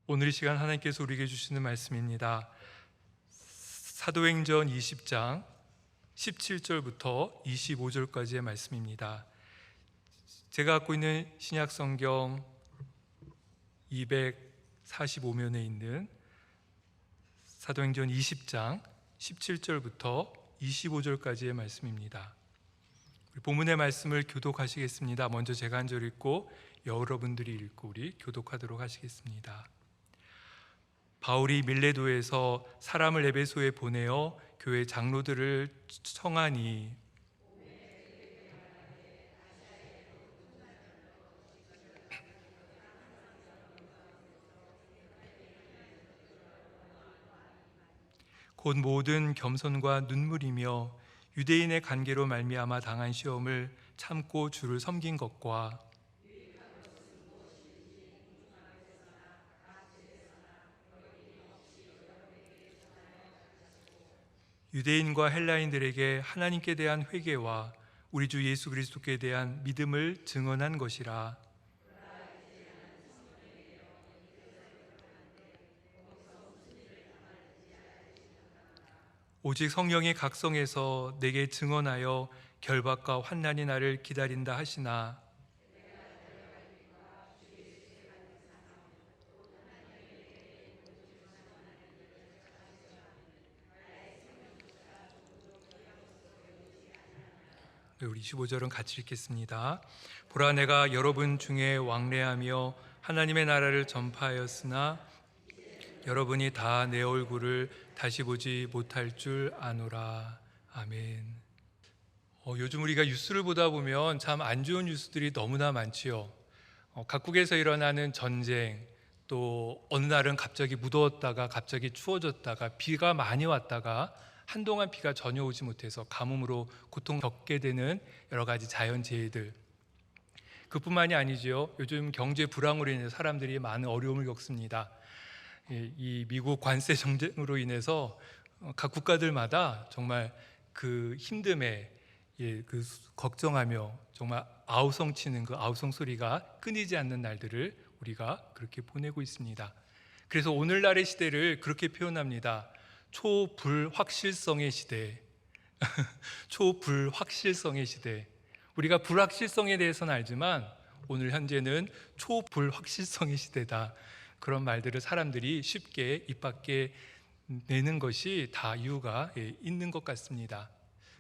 오늘 이 시간 하나님께서 우리에게 주시는 말씀입니다. 사도행전 20장 17절부터 25절까지의 말씀입니다. 제가 갖고 있는 신약성경 245면에 있는 사도행전 20장 17절부터 25절까지의 말씀입니다. 우리 본문의 말씀을 교독하시겠습니다. 먼저 제가 한 절 읽고 여러분들이 읽고 우리 교독하도록 하시겠습니다. 바울이 밀레도에서 사람을 에베소에 보내어 교회 장로들을 청하니 곧 모든 겸손과 눈물이며 유대인의 관계로 말미암아 당한 시험을 참고 주를 섬긴 것과 유대인과 헬라인들에게 하나님께 대한 회개와 우리 주 예수 그리스도께 대한 믿음을 증언한 것이라. 오직 성령이 각성해서 내게 증언하여 결박과 환난이 나를 기다린다 하시나 우리 25절은 같이 읽겠습니다. 보라, 내가 여러분 중에 왕래하며 하나님의 나라를 전파하였으나 여러분이 다 내 얼굴을 다시 보지 못할 줄 아노라. 아멘. 요즘 우리가 뉴스를 보다 보면 참 안 좋은 뉴스들이 너무나 많지요. 각국에서 일어나는 전쟁, 또 어느 날은 갑자기 무더웠다가 갑자기 추워졌다가 비가 많이 왔다가 한동안 비가 전혀 오지 못해서 가뭄으로 고통 겪게 되는 여러 가지 자연재해들, 그뿐만이 아니죠. 요즘 경제 불황으로 인해서 사람들이 많은 어려움을 겪습니다. 이 미국 관세 정책으로 인해서 각 국가들마다 정말 그 힘듦에 그 걱정하며 정말 아우성치는 그 아우성 소리가 끊이지 않는 날들을 우리가 그렇게 보내고 있습니다. 그래서 오늘날의 시대를 그렇게 표현합니다. 초불확실성의 시대. 초불확실성의 시대. 우리가 불확실성에 대해서는 알지만 오늘 현재는 초불확실성의 시대다. 그런 말들을 사람들이 쉽게 입 밖에 내는 것이 다 이유가 있는 것 같습니다.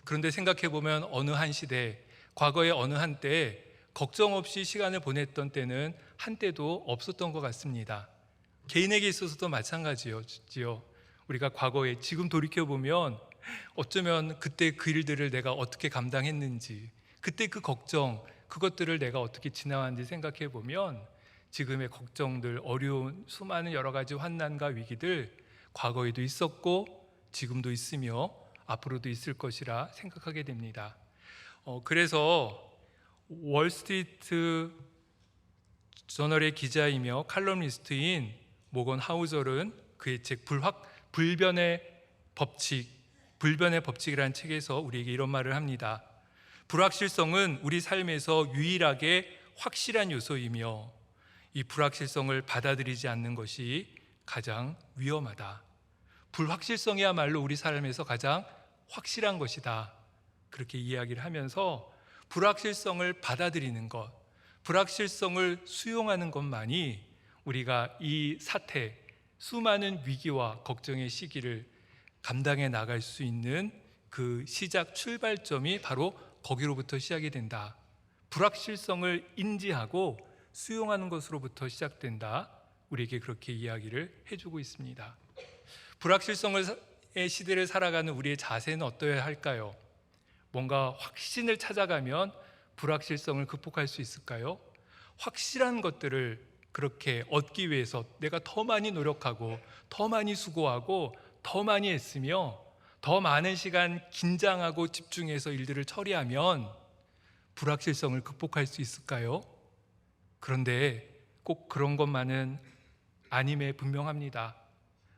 그런데 생각해 보면 어느 한 시대, 과거의 어느 한때 걱정 없이 시간을 보냈던 때는 한때도 없었던 것 같습니다. 개인에게 있어서도 마찬가지요. 우리가 과거에 지금 돌이켜보면 어쩌면 그때 그 일들을 내가 어떻게 감당했는지, 그때 그 걱정, 그것들을 내가 어떻게 지나왔는지 생각해보면 지금의 걱정들, 어려운 수많은 여러 가지 환난과 위기들 과거에도 있었고 지금도 있으며 앞으로도 있을 것이라 생각하게 됩니다. 그래서 월스트리트 저널의 기자이며 칼럼니스트인 모건 하우절은 그의 책 불변의 법칙이라는 책에서 우리에게 이런 말을 합니다. 불확실성은 우리 삶에서 유일하게 확실한 요소이며 이 불확실성을 받아들이지 않는 것이 가장 위험하다. 불확실성이야말로 우리 삶에서 가장 확실한 것이다. 그렇게 이야기를 하면서 불확실성을 받아들이는 것, 불확실성을 수용하는 것만이 우리가 이 사태, 수많은 위기와 걱정의 시기를 감당해 나갈 수 있는 그 시작 출발점이 바로 거기로부터 시작이 된다. 불확실성을 인지하고 수용하는 것으로부터 시작된다. 우리에게 그렇게 이야기를 해주고 있습니다. 불확실성의 시대를 살아가는 우리의 자세는 어떠해야 할까요? 뭔가 확신을 찾아가면 불확실성을 극복할 수 있을까요? 확실한 것들을 그렇게 얻기 위해서 내가 더 많이 노력하고 더 많이 수고하고 더 많이 애쓰며 더 많은 시간 긴장하고 집중해서 일들을 처리하면 불확실성을 극복할 수 있을까요? 그런데 꼭 그런 것만은 아님에 분명합니다.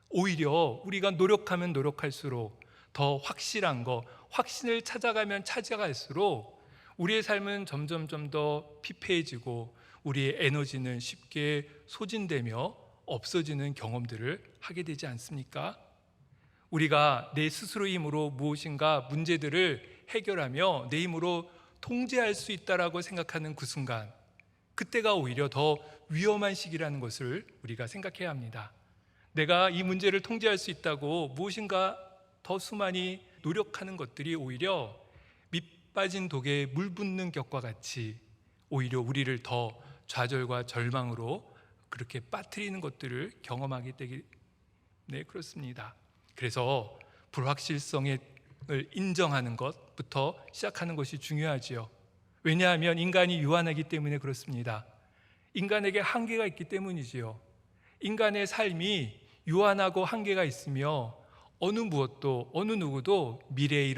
오히려 우리가 노력하면 노력할수록 더 확실한 거, 확신을 찾아가면 찾아갈수록 우리의 삶은 점점 더 피폐해지고 우리의 에너지는 쉽게 소진되며 없어지는 경험들을 하게 되지 않습니까? 우리가 내 스스로의 힘으로 무엇인가 문제들을 해결하며 내 힘으로 통제할 수 있다라고 생각하는 그 순간, 그때가 오히려 더 위험한 시기라는 것을 우리가 생각해야 합니다. 내가 이 문제를 통제할 수 있다고 무엇인가 더 수많이 노력하는 것들이 오히려 밑 빠진 독에 물 붓는 격과 같이 오히려 우리를 더 좌절과 절망으로 그렇게 빠뜨리는 것들을 경험하게 되기, 네, 그렇습니다. 그래서 불확실성을 인정하는 것부터 시작하는 것이 중요하지요. 왜냐하면 인간이 유한하기 때문에 그렇습니다. 인간에게 한계가 있기 때문이지요. 인간의 삶이 유한하고 한계가 있으며 어느 무엇도 어느 누구도 미래에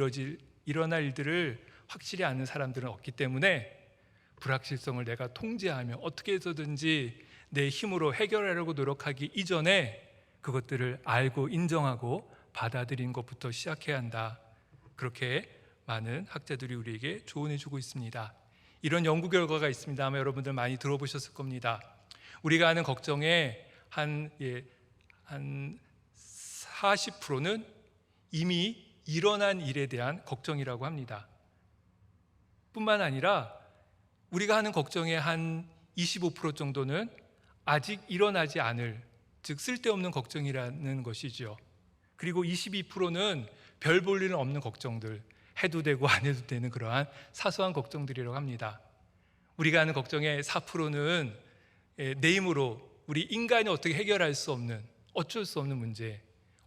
일어날 일들을 확실히 아는 사람들은 없기 때문에 불확실성을 내가 통제하며 어떻게 해서든지 내 힘으로 해결하려고 노력하기 이전에 그것들을 알고 인정하고 받아들이는 것부터 시작해야 한다. 그렇게 많은 학자들이 우리에게 조언해 주고 있습니다. 이런 연구 결과가 있습니다. 아마 여러분들 많이 들어보셨을 겁니다. 우리가 하는 걱정의 한 40%는 이미 일어난 일에 대한 걱정이라고 합니다. 뿐만 아니라 우리가 하는 걱정의 한 25% 정도는 아직 일어나지 않을, 즉 쓸데없는 걱정이라는 것이죠. 그리고 22%는 별 볼 일은 없는 걱정들, 해도 되고 안 해도 되는 그러한 사소한 걱정들이라고 합니다. 우리가 하는 걱정의 4%는 내 힘으로 우리 인간이 어떻게 해결할 수 없는, 어쩔 수 없는 문제,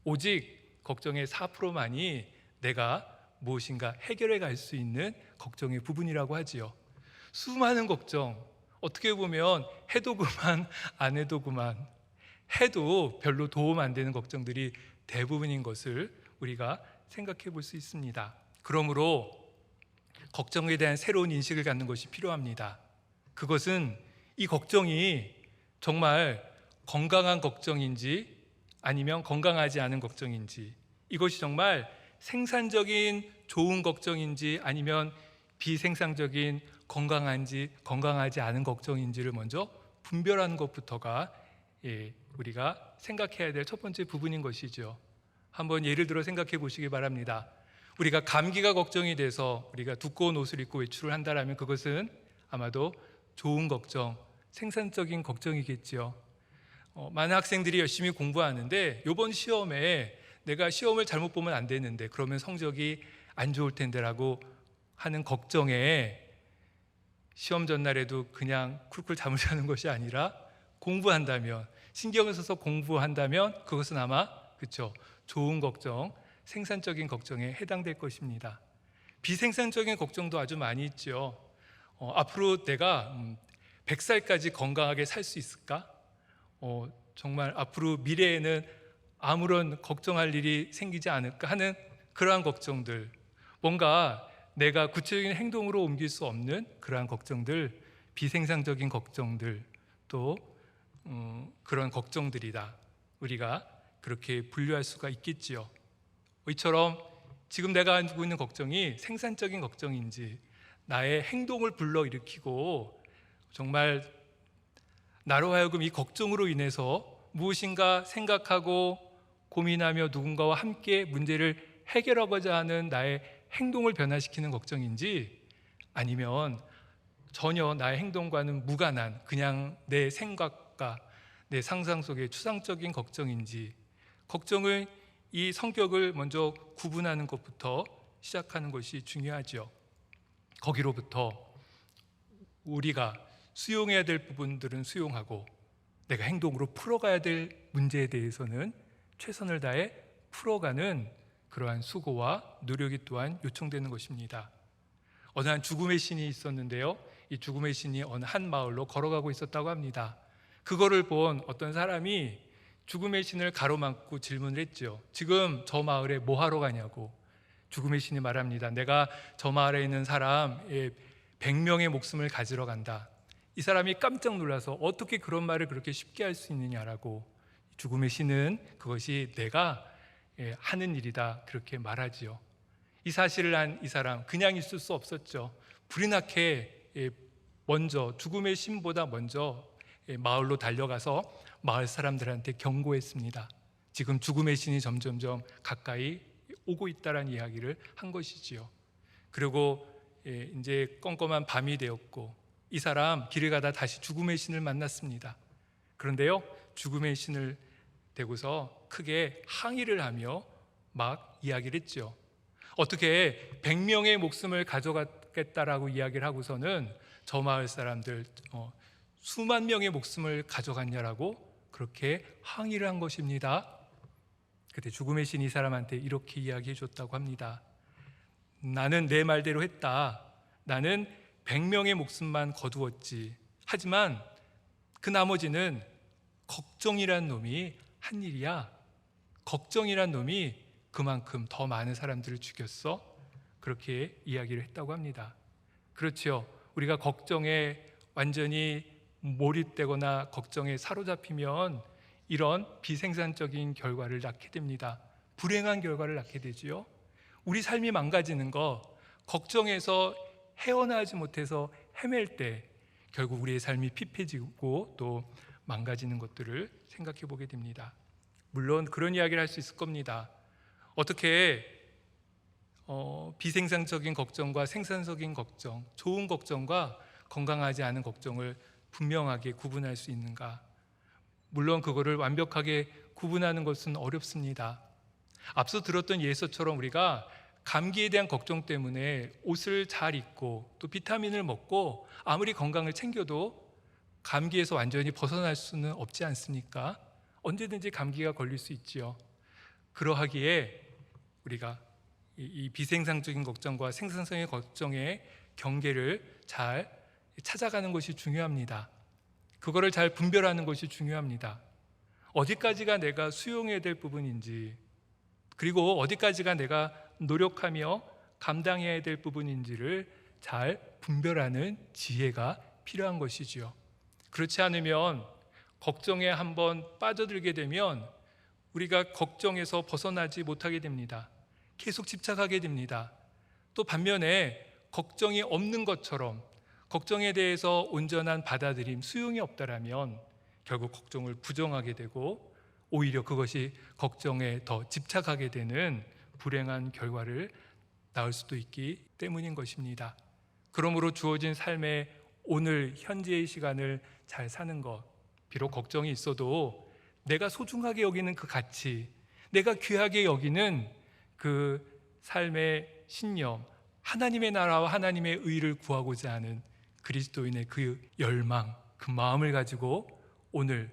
오직 걱정의 4%만이 내가 무엇인가 해결해 갈 수 있는 걱정의 부분이라고 하지요. 수많은 걱정, 어떻게 보면 해도 그만 안 해도 그만, 해도 별로 도움 안 되는 걱정들이 대부분인 것을 우리가 생각해 볼 수 있습니다. 그러므로 걱정에 대한 새로운 인식을 갖는 것이 필요합니다. 그것은 이 걱정이 정말 건강한 걱정인지 아니면 건강하지 않은 걱정인지, 이것이 정말 생산적인 좋은 걱정인지 아니면 비생산적인 건강한지 건강하지 않은 걱정인지를 먼저 분별하는 것부터가 우리가 생각해야 될 첫 번째 부분인 것이죠. 한번 예를 들어 생각해 보시기 바랍니다. 우리가 감기가 걱정이 돼서 우리가 두꺼운 옷을 입고 외출을 한다면 그것은 아마도 좋은 걱정, 생산적인 걱정이겠지요. 많은 학생들이 열심히 공부하는데 이번 시험에 내가 시험을 잘못 보면 안 되는데 그러면 성적이 안 좋을 텐데라고 하는 걱정에 시험 전날에도 그냥 쿨쿨 잠을 자는 것이 아니라 공부한다면, 신경을 써서 공부한다면 그것은 아마 좋은 걱정, 생산적인 걱정에 해당될 것입니다. 비생산적인 걱정도 아주 많이 있죠. 앞으로 내가 100살까지 건강하게 살 수 있을까? 정말 앞으로 미래에는 아무런 걱정할 일이 생기지 않을까 하는 그러한 걱정들, 뭔가 내가 구체적인 행동으로 옮길 수 없는 그러한 걱정들, 비생산적인 걱정들, 또 그런 걱정들이다. 우리가 그렇게 분류할 수가 있겠지요. 이처럼 지금 내가 하고 있는 걱정이 생산적인 걱정인지 나의 행동을 불러일으키고 정말 나로 하여금 이 걱정으로 인해서 무엇인가 생각하고 고민하며 누군가와 함께 문제를 해결하고자 하는 나의 행동을 변화시키는 걱정인지, 아니면 전혀 나의 행동과는 무관한 그냥 내 생각과 내 상상 속의 추상적인 걱정인지, 걱정을 이 성격을 먼저 구분하는 것부터 시작하는 것이 중요하죠. 거기로부터 우리가 수용해야 될 부분들은 수용하고 내가 행동으로 풀어가야 될 문제에 대해서는 최선을 다해 풀어가는 그러한 수고와 노력이 또한 요청되는 것입니다. 어느 한 죽음의 신이 있었는데요, 이 죽음의 신이 어느 한 마을로 걸어가고 있었다고 합니다. 그거를 본 어떤 사람이 죽음의 신을 가로막고 질문을 했죠. 지금 저 마을에 뭐 하러 가냐고. 죽음의 신이 말합니다. 내가 저 마을에 있는 사람 100명의 목숨을 가지러 간다. 이 사람이 깜짝 놀라서 어떻게 그런 말을 그렇게 쉽게 할 수 있느냐라고, 죽음의 신은 그것이 내가 하는 일이다 그렇게 말하지요. 이 사실을 한 이 사람 그냥 있을 수 없었죠. 불이 나게 먼저, 죽음의 신보다 먼저 마을로 달려가서 마을 사람들한테 경고했습니다. 지금 죽음의 신이 점점점 가까이 오고 있다라는 이야기를 한 것이지요. 그리고 이제 껌껌한 밤이 되었고 이 사람 길을 가다 다시 죽음의 신을 만났습니다. 그런데요, 죽음의 신을 대고서 크게 항의를 하며 막 이야기를 했죠. 어떻게 100명의 목숨을 가져갔겠다라고 이야기를 하고서는 저 마을 사람들 수만 명의 목숨을 가져갔냐라고 그렇게 항의를 한 것입니다. 그때 죽음의 신이 이 사람한테 이렇게 이야기해 줬다고 합니다. 나는 내 말대로 했다. 나는 100명의 목숨만 거두었지. 하지만 그 나머지는 걱정이란 놈이 한 일이야. 걱정이란 놈이 그만큼 더 많은 사람들을 죽였어. 그렇게 이야기를 했다고 합니다. 그렇죠. 우리가 걱정에 완전히 몰입되거나 걱정에 사로잡히면 이런 비생산적인 결과를 낳게 됩니다. 불행한 결과를 낳게 되지요. 우리 삶이 망가지는 거, 걱정해서 헤어나지 못해서 헤맬 때 결국 우리의 삶이 피폐지고 또 망가지는 것들을 생각해 보게 됩니다. 물론 그런 이야기를 할 수 있을 겁니다. 어떻게 비생산적인 걱정과 생산적인 걱정, 좋은 걱정과 건강하지 않은 걱정을 분명하게 구분할 수 있는가? 물론 그거를 완벽하게 구분하는 것은 어렵습니다. 앞서 들었던 예서처럼 우리가 감기에 대한 걱정 때문에 옷을 잘 입고 또 비타민을 먹고 아무리 건강을 챙겨도 감기에서 완전히 벗어날 수는 없지 않습니까? 언제든지 감기가 걸릴 수 있지요. 그러하기에 우리가 이 비생산적인 걱정과 생산성의 걱정의 경계를 잘 찾아가는 것이 중요합니다. 그거를 잘 분별하는 것이 중요합니다. 어디까지가 내가 수용해야 될 부분인지, 그리고 어디까지가 내가 노력하며 감당해야 될 부분인지를 잘 분별하는 지혜가 필요한 것이지요. 그렇지 않으면 걱정에 한번 빠져들게 되면 우리가 걱정에서 벗어나지 못하게 됩니다. 계속 집착하게 됩니다. 또 반면에 걱정이 없는 것처럼 걱정에 대해서 온전한 받아들임, 수용이 없다라면 결국 걱정을 부정하게 되고 오히려 그것이 걱정에 더 집착하게 되는 불행한 결과를 낳을 수도 있기 때문인 것입니다. 그러므로 주어진 삶의 오늘 현재의 시간을 잘 사는 것, 비록 걱정이 있어도 내가 소중하게 여기는 그 가치, 내가 귀하게 여기는 그 삶의 신념, 하나님의 나라와 하나님의 의를 구하고자 하는 그리스도인의 그 열망, 그 마음을 가지고 오늘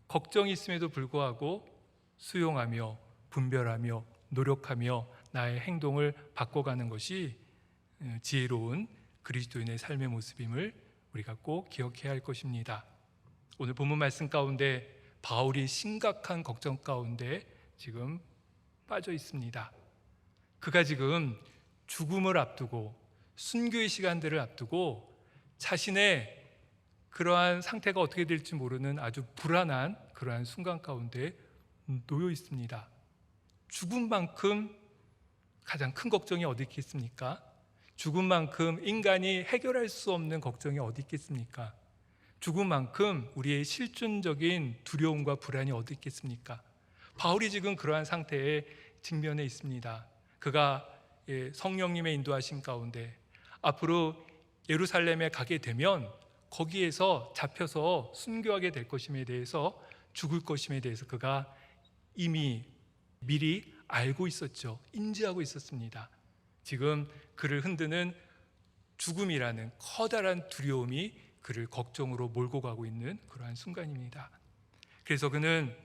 걱정이 있음에도 불구하고 수용하며 분별하며 노력하며 나의 행동을 바꿔가는 것이 지혜로운 그리스도인의 삶의 모습임을 우리가 꼭 기억해야 할 것입니다. 오늘 본문 말씀 가운데 바울이 심각한 걱정 가운데 지금 빠져 있습니다. 그가 지금 죽음을 앞두고 순교의 시간들을 앞두고 자신의 그러한 상태가 어떻게 될지 모르는 아주 불안한 그러한 순간 가운데 놓여 있습니다. 죽음만큼 가장 큰 걱정이 어디 있겠습니까? 죽음만큼 인간이 해결할 수 없는 걱정이 어디 있겠습니까? 죽음만큼 우리의 실존적인 두려움과 불안이 어디 있겠습니까? 바울이 지금 그러한 상태에 직면해 있습니다. 그가 성령님의 인도하신 가운데 앞으로 예루살렘에 가게 되면 거기에서 잡혀서 순교하게 될 것임에 대해서, 죽을 것임에 대해서 그가 이미 미리 알고 있었죠. 인지하고 있었습니다. 지금 그를 흔드는 죽음이라는 커다란 두려움이 그를 걱정으로 몰고 가고 있는 그러한 순간입니다. 그래서 그는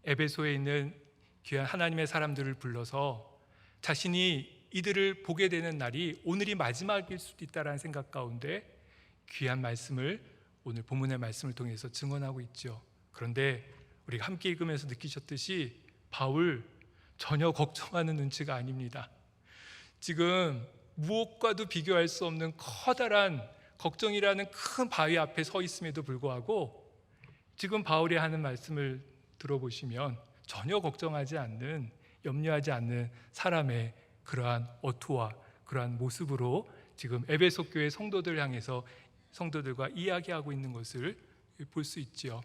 에베소에 있는 귀한 하나님의 사람들을 불러서 자신이 이들을 보게 되는 날이 오늘이 마지막일 수도 있다는 생각 가운데 귀한 말씀을 오늘 본문의 말씀을 통해서 증언하고 있죠. 그런데 우리가 함께 읽으면서 느끼셨듯이 바울 전혀 걱정하는 눈치가 아닙니다. 지금 무엇과도 비교할 수 없는 커다란 걱정이라는 큰 바위 앞에 서 있음에도 불구하고 지금 바울이 하는 말씀을 들어보시면 전혀 걱정하지 않는, 염려하지 않는 사람의 그러한 어투와 그러한 모습으로 지금 에베소 교회 성도들 향해서 성도들과 이야기하고 있는 것을 볼 수 있지요.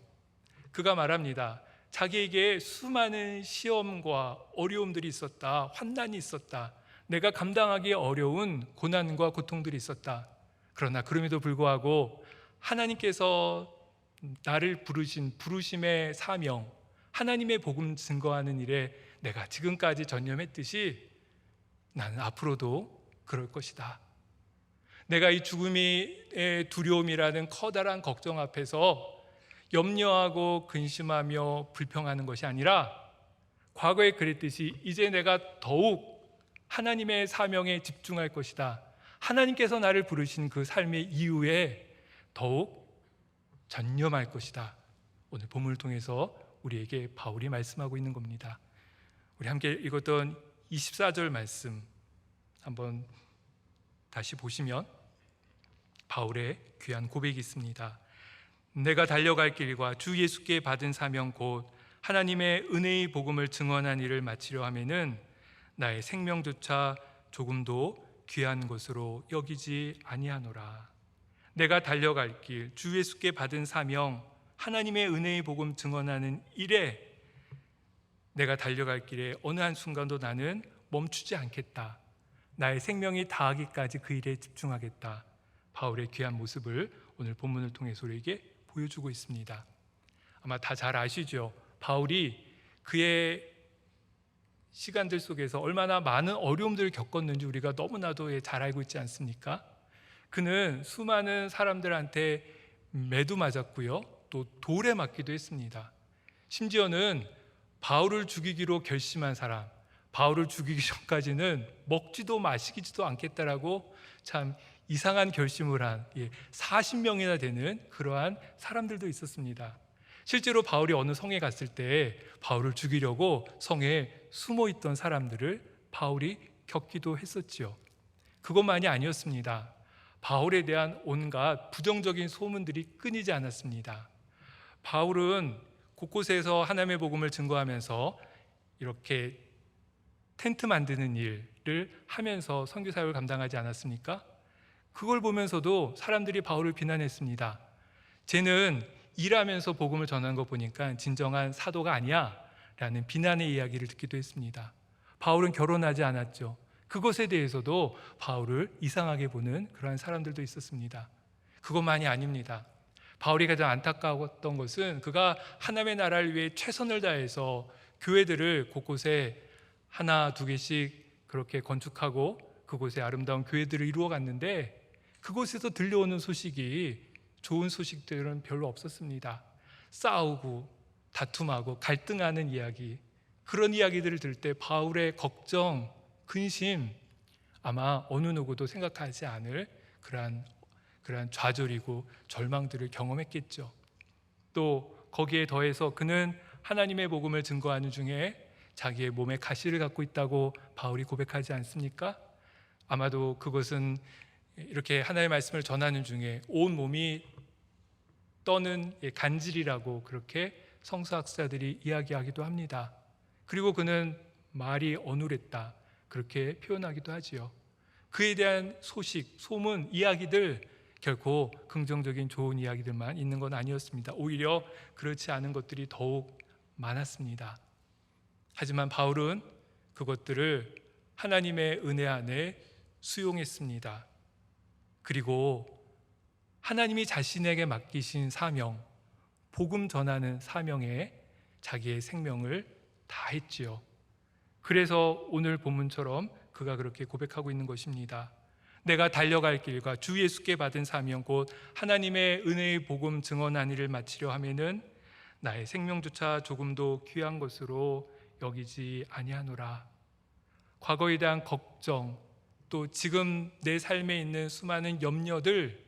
그가 말합니다. 자기에게 수많은 시험과 어려움들이 있었다. 환난이 있었다. 내가 감당하기 어려운 고난과 고통들이 있었다. 그러나 그럼에도 불구하고 하나님께서 나를 부르신 부르심의 사명, 하나님의 복음 증거하는 일에 내가 지금까지 전념했듯이 나는 앞으로도 그럴 것이다. 내가 이 죽음의 두려움이라는 커다란 걱정 앞에서 염려하고 근심하며 불평하는 것이 아니라 과거에 그랬듯이 이제 내가 더욱 하나님의 사명에 집중할 것이다. 하나님께서 나를 부르신 그 삶의 이유에 더욱 전념할 것이다. 오늘 본문을 통해서 우리에게 바울이 말씀하고 있는 겁니다. 우리 함께 읽었던 24절 말씀 한번 다시 보시면 바울의 귀한 고백이 있습니다. 내가 달려갈 길과 주 예수께 받은 사명 곧 하나님의 은혜의 복음을 증언한 일을 마치려 하면은 나의 생명조차 조금도 귀한 것으로 여기지 아니하노라. 내가 달려갈 길, 주 예수께 받은 사명, 하나님의 은혜의 복음 증언하는 일에 내가 달려갈 길에 어느 한순간도 나는 멈추지 않겠다. 나의 생명이 다하기까지 그 일에 집중하겠다. 바울의 귀한 모습을 오늘 본문을 통해서 우리에게 보여주고 있습니다. 아마 다 잘 아시죠? 바울이 그의 시간들 속에서 얼마나 많은 어려움들을 겪었는지 우리가 너무나도 잘 알고 있지 않습니까? 그는 수많은 사람들한테 매도 맞았고요, 또 돌에 맞기도 했습니다. 심지어는 바울을 죽이기로 결심한 사람, 바울을 죽이기 전까지는 먹지도 마시지도 않겠다라고 참 이상한 결심을 한 40명이나 되는 그러한 사람들도 있었습니다. 실제로 바울이 어느 성에 갔을 때 바울을 죽이려고 성에 숨어 있던 사람들을 바울이 겪기도 했었지요. 그것만이 아니었습니다. 바울에 대한 온갖 부정적인 소문들이 끊이지 않았습니다. 바울은 곳곳에서 하나님의 복음을 증거하면서 이렇게 텐트 만드는 일을 하면서 선교 사역을 감당하지 않았습니까? 그걸 보면서도 사람들이 바울을 비난했습니다. 쟤는 일하면서 복음을 전하는 거 보니까 진정한 사도가 아니야 라는 비난의 이야기를 듣기도 했습니다. 바울은 결혼하지 않았죠. 그것에 대해서도 바울을 이상하게 보는 그러한 사람들도 있었습니다. 그것만이 아닙니다. 바울이 가장 안타까웠던 것은 그가 하나님의 나라를 위해 최선을 다해서 교회들을 곳곳에 하나 두 개씩 그렇게 건축하고 그곳에 아름다운 교회들을 이루어 갔는데 그곳에서 들려오는 소식이 좋은 소식들은 별로 없었습니다. 싸우고 다툼하고 갈등하는 이야기, 그런 이야기들을 들을 때 바울의 걱정, 근심, 아마 어느 누구도 생각하지 않을 그러한 좌절이고 절망들을 경험했겠죠. 또 거기에 더해서 그는 하나님의 복음을 증거하는 중에 자기의 몸에 가시를 갖고 있다고 바울이 고백하지 않습니까? 아마도 그것은 이렇게 하나님의 말씀을 전하는 중에 온 몸이 떠는 간질이라고 그렇게 성서학자들이 이야기하기도 합니다. 그리고 그는 말이 어눌했다 그렇게 표현하기도 하지요. 그에 대한 소식, 소문, 이야기들 결코 긍정적인 좋은 이야기들만 있는 건 아니었습니다. 오히려 그렇지 않은 것들이 더욱 많았습니다. 하지만 바울은 그것들을 하나님의 은혜 안에 수용했습니다. 그리고 하나님이 자신에게 맡기신 사명, 복음 전하는 사명에 자기의 생명을 다했지요. 그래서 오늘 본문처럼 그가 그렇게 고백하고 있는 것입니다. 내가 달려갈 길과 주 예수께 받은 사명 곧 하나님의 은혜의 복음 증언한 일을 마치려 하면은 나의 생명조차 조금도 귀한 것으로 여기지 아니하노라. 과거에 대한 걱정, 또 지금 내 삶에 있는 수많은 염려들,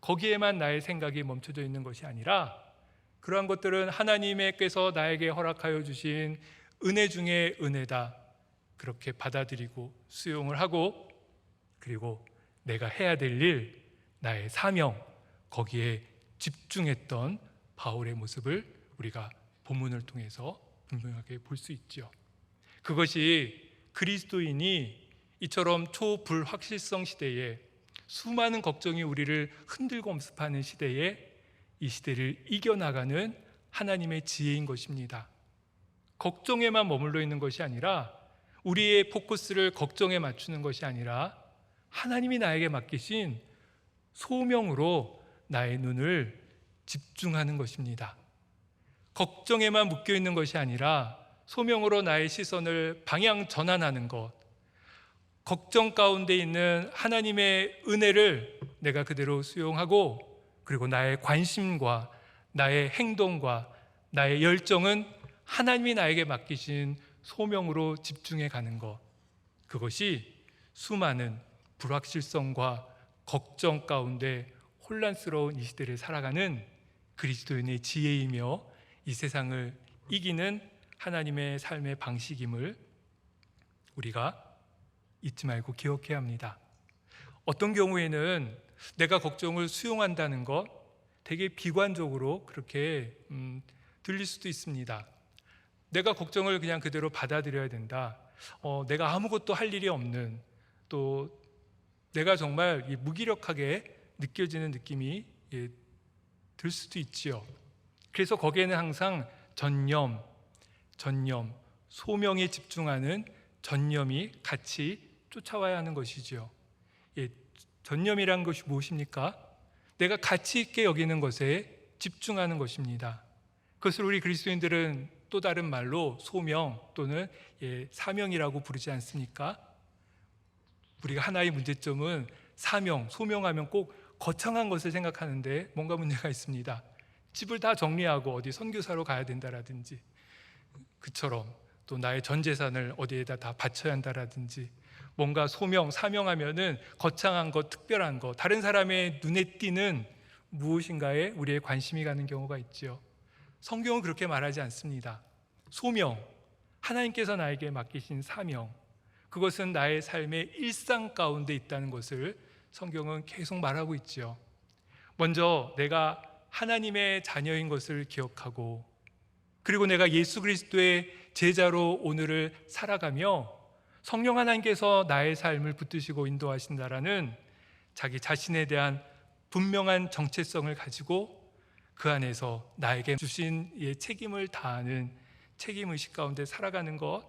거기에만 나의 생각이 멈춰져 있는 것이 아니라 그러한 것들은 하나님께서 나에게 허락하여 주신 은혜 중에 은혜다, 그렇게 받아들이고 수용을 하고, 그리고 내가 해야 될 일, 나의 사명, 거기에 집중했던 바울의 모습을 우리가 본문을 통해서 분명하게 볼 수 있죠. 그것이 그리스도인이 이처럼 초불확실성 시대에 수많은 걱정이 우리를 흔들고 엄습하는 시대에 이 시대를 이겨나가는 하나님의 지혜인 것입니다. 걱정에만 머물러 있는 것이 아니라, 우리의 포커스를 걱정에 맞추는 것이 아니라 하나님이 나에게 맡기신 소명으로 나의 눈을 집중하는 것입니다. 걱정에만 묶여 있는 것이 아니라 소명으로 나의 시선을 방향 전환하는 것, 걱정 가운데 있는 하나님의 은혜를 내가 그대로 수용하고, 그리고 나의 관심과 나의 행동과 나의 열정은 하나님이 나에게 맡기신 소명으로 집중해 가는 것, 그것이 수많은 불확실성과 걱정 가운데 혼란스러운 이 시대를 살아가는 그리스도인의 지혜이며 이 세상을 이기는 하나님의 삶의 방식임을 우리가 잊지 말고 기억해야 합니다. 어떤 경우에는 내가 걱정을 수용한다는 것 되게 비관적으로 그렇게 들릴 수도 있습니다. 내가 걱정을 그냥 그대로 받아들여야 된다. 내가 아무것도 할 일이 없는, 또 내가 정말 무기력하게 느껴지는 느낌이 들 수도 있지요. 그래서 거기에는 항상 전념, 소명에 집중하는 전념이 같이 쫓아와야 하는 것이지요. 전념이란 것이 무엇입니까? 내가 가치 있게 여기는 것에 집중하는 것입니다. 그것을 우리 그리스도인들은 또 다른 말로 소명 또는 사명이라고 부르지 않습니까? 우리가 하나의 문제점은 소명하면 꼭 거창한 것을 생각하는데 뭔가 문제가 있습니다. 집을 다 정리하고 어디 선교사로 가야 된다라든지, 그처럼 또 나의 전 재산을 어디에다 다 바쳐야 한다라든지, 뭔가 사명하면은 거창한 것, 특별한 것, 다른 사람의 눈에 띄는 무엇인가에 우리의 관심이 가는 경우가 있지요. 성경은 그렇게 말하지 않습니다. 소명, 하나님께서 나에게 맡기신 사명, 그것은 나의 삶의 일상 가운데 있다는 것을 성경은 계속 말하고 있지요. 먼저 내가 하나님의 자녀인 것을 기억하고, 그리고 내가 예수 그리스도의 제자로 오늘을 살아가며 성령 하나님께서 나의 삶을 붙드시고 인도하신다라는 자기 자신에 대한 분명한 정체성을 가지고 그 안에서 나에게 주신 책임을 다하는 책임의식 가운데 살아가는 것,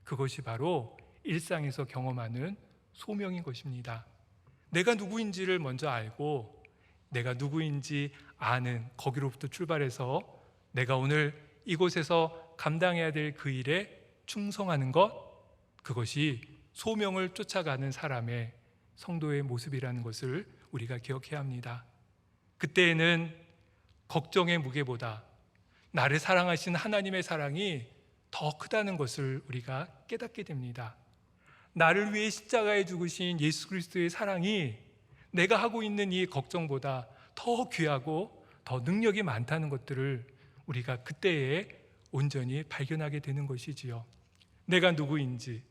그것이 바로 일상에서 경험하는 소명인 것입니다. 내가 누구인지를 먼저 알고 내가 누구인지 아는 거기로부터 출발해서 내가 오늘 이곳에서 감당해야 될 그 일에 충성하는 것, 그것이 소명을 쫓아가는 사람의 성도의 모습이라는 것을 우리가 기억해야 합니다. 그때에는 걱정의 무게보다 나를 사랑하신 하나님의 사랑이 더 크다는 것을 우리가 깨닫게 됩니다. 나를 위해 십자가에 죽으신 예수 그리스도의 사랑이 내가 하고 있는 이 걱정보다 더 귀하고 더 능력이 많다는 것들을 우리가 그때에 온전히 발견하게 되는 것이지요. 내가 누구인지,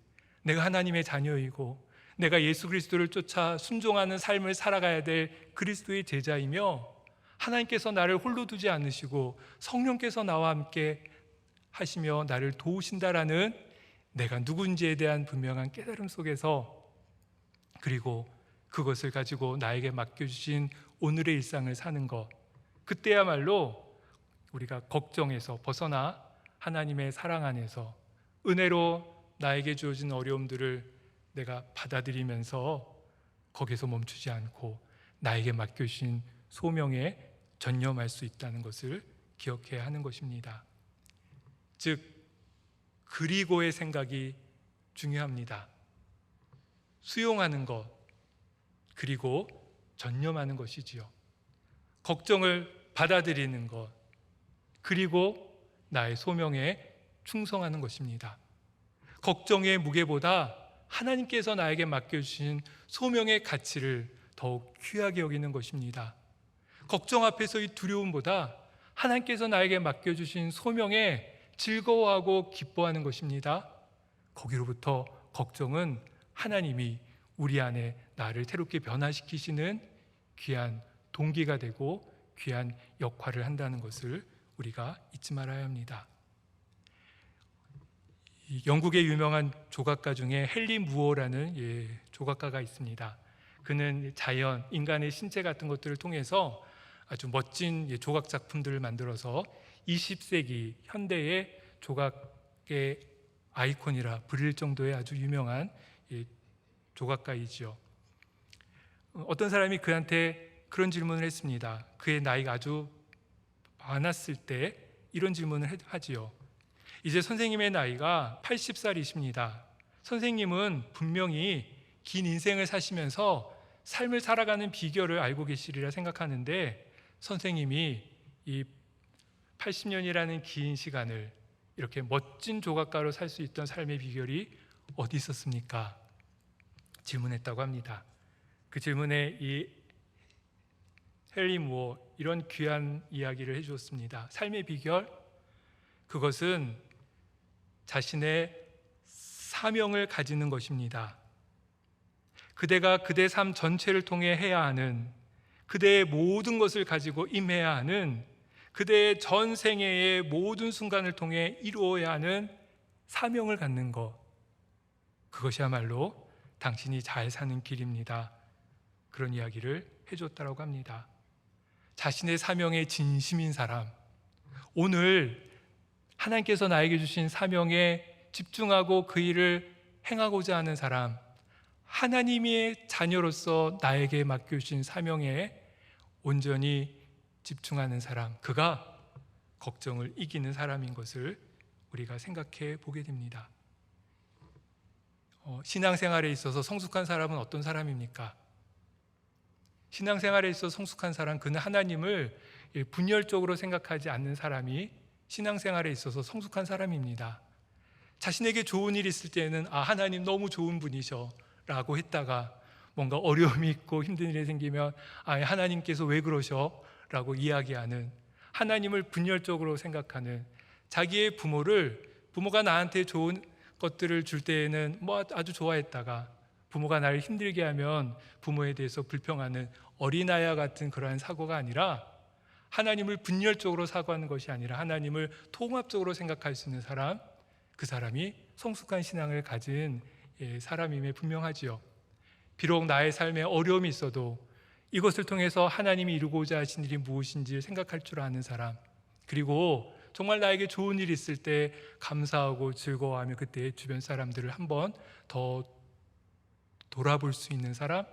내가 하나님의 자녀이고 내가 예수 그리스도를 쫓아 순종하는 삶을 살아가야 될 그리스도의 제자이며, 하나님께서 나를 홀로 두지 않으시고 성령께서 나와 함께 하시며 나를 도우신다라는 내가 누군지에 대한 분명한 깨달음 속에서, 그리고 그것을 가지고 나에게 맡겨주신 오늘의 일상을 사는 것, 그때야말로 우리가 걱정에서 벗어나 하나님의 사랑 안에서 은혜로 나에게 주어진 어려움들을 내가 받아들이면서 거기서 멈추지 않고 나에게 맡겨주신 소명에 전념할 수 있다는 것을 기억해야 하는 것입니다. 즉, 그리고의 생각이 중요합니다. 수용하는 것, 그리고 전념하는 것이지요. 걱정을 받아들이는 것, 그리고 나의 소명에 충성하는 것입니다. 걱정의 무게보다 하나님께서 나에게 맡겨주신 소명의 가치를 더욱 귀하게 여기는 것입니다. 걱정 앞에서의 두려움보다 하나님께서 나에게 맡겨주신 소명에 즐거워하고 기뻐하는 것입니다. 거기로부터 걱정은 하나님이 우리 안에 나를 새롭게 변화시키시는 귀한 동기가 되고 귀한 역할을 한다는 것을 우리가 잊지 말아야 합니다. 영국의 유명한 조각가 중에 헨리 무어라는 조각가가 있습니다. 그는 자연, 인간의 신체 같은 것들을 통해서 아주 멋진 조각 작품들을 만들어서 20세기 현대의 조각의 아이콘이라 불릴 정도의 아주 유명한 조각가이죠. 어떤 사람이 그한테 그런 질문을 했습니다. 그의 나이가 아주 많았을 때 이런 질문을 하지요. 이제 선생님의 나이가 80살이십니다. 선생님은 분명히 긴 인생을 사시면서 삶을 살아가는 비결을 알고 계시리라 생각하는데 선생님이 이 80년이라는 긴 시간을 이렇게 멋진 조각가로 살 수 있던 삶의 비결이 어디 있었습니까? 질문했다고 합니다. 그 질문에 이 헨리 무어 이런 귀한 이야기를 해주었습니다. 삶의 비결, 그것은 자신의 사명을 가지는 것입니다. 그대가 그대 삶 전체를 통해 해야 하는, 그대의 모든 것을 가지고 임해야 하는, 그대의 전 생애의 모든 순간을 통해 이루어야 하는 사명을 갖는 것, 그것이야말로 당신이 잘 사는 길입니다. 그런 이야기를 해줬다고 합니다. 자신의 사명에 진심인 사람, 오늘 하나님께서 나에게 주신 사명에 집중하고 그 일을 행하고자 하는 사람, 하나님의 자녀로서 나에게 맡겨주신 사명에 온전히 집중하는 사람, 그가 걱정을 이기는 사람인 것을 우리가 생각해 보게 됩니다. 신앙생활에 있어서 성숙한 사람은 어떤 사람입니까? 신앙생활에 있어서 성숙한 사람, 그는 하나님을 분열적으로 생각하지 않는 사람이 신앙생활에 있어서 성숙한 사람입니다. 자신에게 좋은 일이 있을 때는 하나님 너무 좋은 분이셔 라고 했다가 뭔가 어려움이 있고 힘든 일이 생기면 하나님께서 왜 그러셔? 라고 이야기하는, 하나님을 분열적으로 생각하는, 자기의 부모가 나한테 좋은 것들을 줄 때에는 아주 좋아했다가 부모가 나를 힘들게 하면 부모에 대해서 불평하는 어린아이와 같은 그러한 사고가 아니라, 하나님을 분열적으로 사고하는 것이 아니라 하나님을 통합적으로 생각할 수 있는 사람, 그 사람이 성숙한 신앙을 가진 사람임에 분명하지요. 비록 나의 삶에 어려움이 있어도 이것을 통해서 하나님이 이루고자 하신 일이 무엇인지 생각할 줄 아는 사람, 그리고 정말 나에게 좋은 일이 있을 때 감사하고 즐거워하며 그때 주변 사람들을 한번 더 돌아볼 수 있는 사람,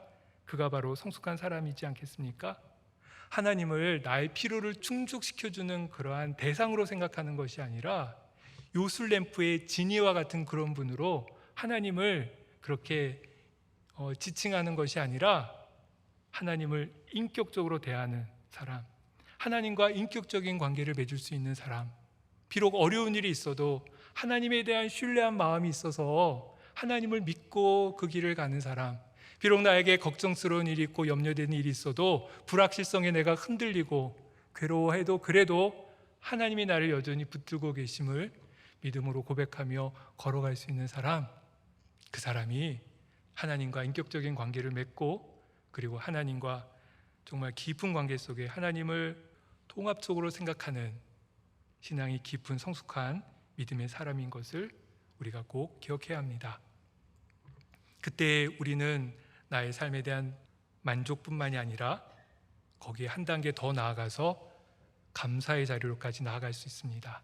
그가 바로 성숙한 사람이지 않겠습니까? 하나님을 나의 필요를 충족시켜주는 그러한 대상으로 생각하는 것이 아니라 요술램프의 지니와 같은 그런 분으로 하나님을 그렇게 지칭하는 것이 아니라 하나님을 인격적으로 대하는 사람, 하나님과 인격적인 관계를 맺을 수 있는 사람, 비록 어려운 일이 있어도 하나님에 대한 신뢰한 마음이 있어서 하나님을 믿고 그 길을 가는 사람, 비록 나에게 걱정스러운 일이 있고 염려되는 일이 있어도 불확실성에 내가 흔들리고 괴로워해도 그래도 하나님이 나를 여전히 붙들고 계심을 믿음으로 고백하며 걸어갈 수 있는 사람, 그 사람이 하나님과 인격적인 관계를 맺고 그리고 하나님과 정말 깊은 관계 속에 하나님을 통합적으로 생각하는 신앙이 깊은 성숙한 믿음의 사람인 것을 우리가 꼭 기억해야 합니다. 그때 우리는 나의 삶에 대한 만족뿐만이 아니라 거기에 한 단계 더 나아가서 감사의 자리로까지 나아갈 수 있습니다.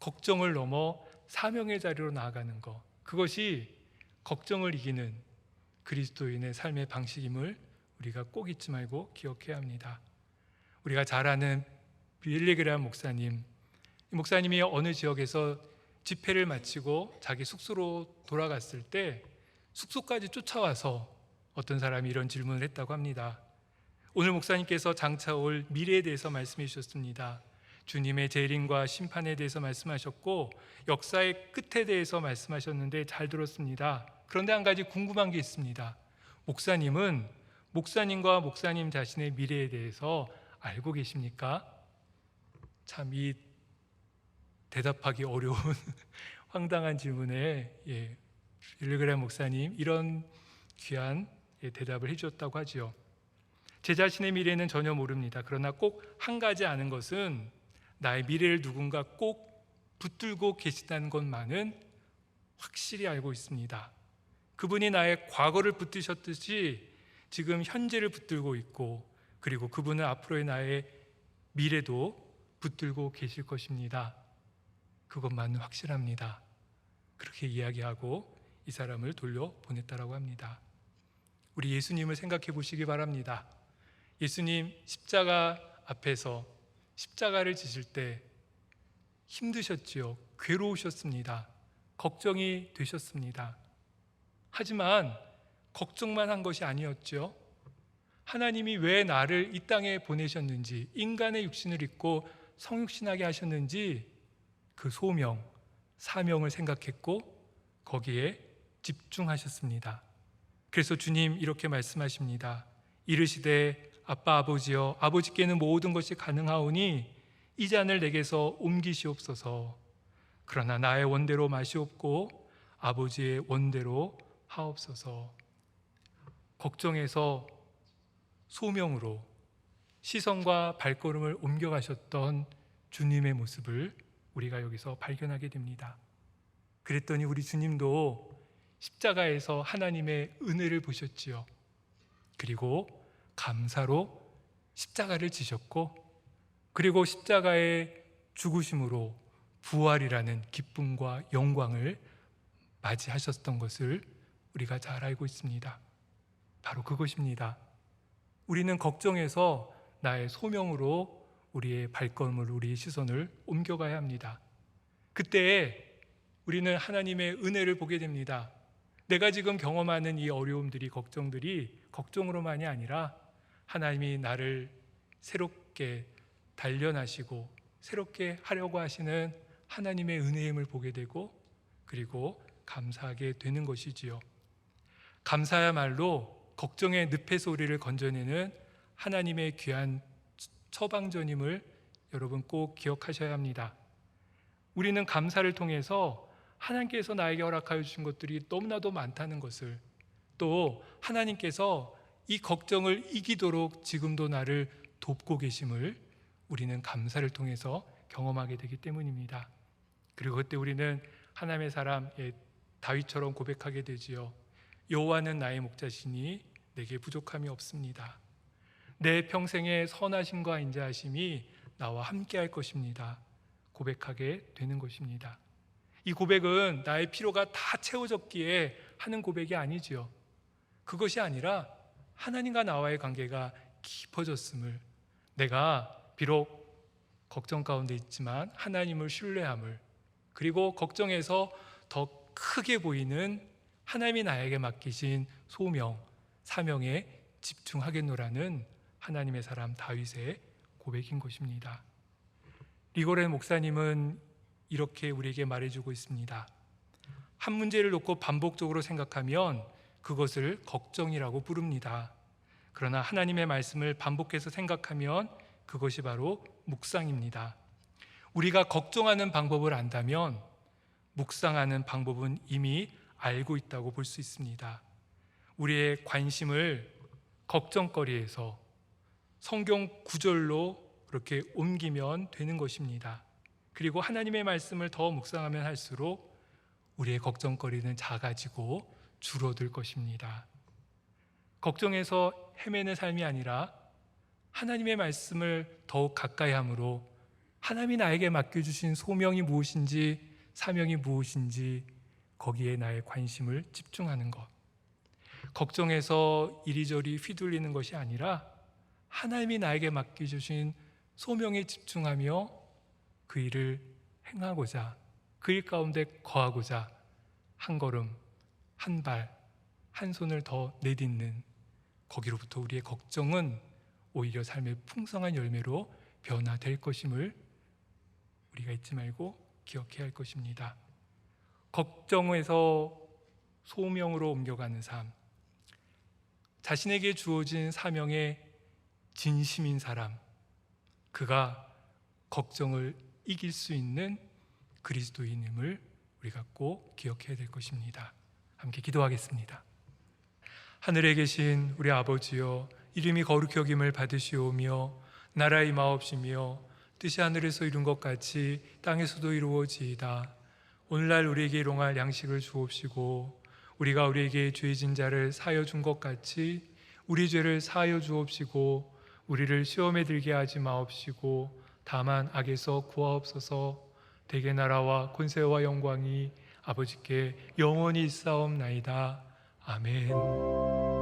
걱정을 넘어 사명의 자리로 나아가는 것, 그것이 걱정을 이기는 그리스도인의 삶의 방식임을 우리가 꼭 잊지 말고 기억해야 합니다. 우리가 잘 아는 빌리 그레이엄 목사님, 이 목사님이 어느 지역에서 집회를 마치고 자기 숙소로 돌아갔을 때 숙소까지 쫓아와서 어떤 사람이 이런 질문을 했다고 합니다. 오늘 목사님께서 장차 올 미래에 대해서 말씀해 주셨습니다. 주님의 재림과 심판에 대해서 말씀하셨고 역사의 끝에 대해서 말씀하셨는데 잘 들었습니다. 그런데 한 가지 궁금한 게 있습니다. 목사님은 목사님과 목사님 자신의 미래에 대해서 알고 계십니까? 참 이 대답하기 어려운 황당한 질문에 빌리 그레이엄 목사님 이런 귀한 대답을 해주었다고 하지요. 제 자신의 미래는 전혀 모릅니다. 그러나 꼭 한 가지 아는 것은 나의 미래를 누군가 꼭 붙들고 계시다는 것만은 확실히 알고 있습니다. 그분이 나의 과거를 붙드셨듯이 지금 현재를 붙들고 있고 그리고 그분은 앞으로의 나의 미래도 붙들고 계실 것입니다. 그것만은 확실합니다. 그렇게 이야기하고 이 사람을 돌려보냈다라고 합니다. 우리 예수님을 생각해 보시기 바랍니다. 예수님 십자가 앞에서 십자가를 지실 때 힘드셨지요. 괴로우셨습니다. 걱정이 되셨습니다. 하지만 걱정만 한 것이 아니었죠. 하나님이 왜 나를 이 땅에 보내셨는지, 인간의 육신을 입고 성육신하게 하셨는지 그 소명, 사명을 생각했고 거기에 집중하셨습니다. 그래서 주님 이렇게 말씀하십니다. 이르시되 아빠 아버지여, 아버지께는 모든 것이 가능하오니 이 잔을 내게서 옮기시옵소서. 그러나 나의 원대로 마시옵고 아버지의 원대로 하옵소서. 걱정해서 소명으로 시선과 발걸음을 옮겨가셨던 주님의 모습을 우리가 여기서 발견하게 됩니다. 그랬더니 우리 주님도 십자가에서 하나님의 은혜를 보셨지요. 그리고 감사로 십자가를 지셨고, 그리고 십자가의 죽으심으로 부활이라는 기쁨과 영광을 맞이하셨던 것을 우리가 잘 알고 있습니다. 바로 그것입니다. 우리는 걱정해서 나의 소명으로 우리의 발걸음을, 우리의 시선을 옮겨가야 합니다. 그때 우리는 하나님의 은혜를 보게 됩니다. 내가 지금 경험하는 이 어려움들이, 걱정들이 걱정으로만이 아니라 하나님이 나를 새롭게 단련하시고 새롭게 하려고 하시는 하나님의 은혜임을 보게 되고, 그리고 감사하게 되는 것이지요. 감사야말로 걱정의 늪의 소리를 건져내는 하나님의 귀한 처방전임을 여러분 꼭 기억하셔야 합니다. 우리는 감사를 통해서 하나님께서 나에게 허락하여 주신 것들이 너무나도 많다는 것을, 또 하나님께서 이 걱정을 이기도록 지금도 나를 돕고 계심을 우리는 감사를 통해서 경험하게 되기 때문입니다. 그리고 그때 우리는 하나님의 사람 다윗처럼 고백하게 되지요. 여호와는 나의 목자시니 내게 부족함이 없습니다. 내 평생의 선하심과 인자하심이 나와 함께할 것입니다. 고백하게 되는 것입니다. 이 고백은 나의 필요가 다 채워졌기에 하는 고백이 아니지요. 그것이 아니라 하나님과 나와의 관계가 깊어졌음을, 내가 비록 걱정 가운데 있지만 하나님을 신뢰함을, 그리고 걱정에서 더 크게 보이는 하나님이 나에게 맡기신 소명, 사명에 집중하겠노라는 하나님의 사람 다윗의 고백인 것입니다. 리고렌 목사님은 이렇게 우리에게 말해주고 있습니다. 한 문제를 놓고 반복적으로 생각하면 그것을 걱정이라고 부릅니다. 그러나 하나님의 말씀을 반복해서 생각하면 그것이 바로 묵상입니다. 우리가 걱정하는 방법을 안다면 묵상하는 방법은 이미 알고 있다고 볼 수 있습니다. 우리의 관심을 걱정거리에서 성경 구절로 그렇게 옮기면 되는 것입니다. 그리고 하나님의 말씀을 더 묵상하면 할수록 우리의 걱정거리는 작아지고 줄어들 것입니다. 걱정해서 헤매는 삶이 아니라 하나님의 말씀을 더욱 가까이 함으로 하나님이 나에게 맡겨주신 소명이 무엇인지, 사명이 무엇인지 거기에 나의 관심을 집중하는 것. 걱정해서 이리저리 휘둘리는 것이 아니라 하나님이 나에게 맡겨주신 소명에 집중하며 그 일을 행하고자, 그 일 가운데 거하고자 한 걸음, 한 발, 한 손을 더 내딛는, 거기로부터 우리의 걱정은 오히려 삶의 풍성한 열매로 변화될 것임을 우리가 잊지 말고 기억해야 할 것입니다. 걱정에서 소명으로 옮겨가는 삶, 자신에게 주어진 사명에 진심인 사람, 그가 걱정을 이길 수 있는 그리스도인임을 우리가 꼭 기억해야 될 것입니다. 함께 기도하겠습니다. 하늘에 계신 우리 아버지여, 이름이 거룩히 여김을 받으시오며 나라의 마옵시며 뜻이 하늘에서 이룬 것 같이 땅에서도 이루어지이다. 오늘날 우리에게 일용할 양식을 주옵시고 우리가 우리에게 죄진 자를 사하여 준 것 같이 우리 죄를 사하여 주옵시고 우리를 시험에 들게 하지 마옵시고 다만 악에서 구하옵소서. 대개 나라와 권세와 영광이 아버지께 영원히 있사옵나이다. 아멘.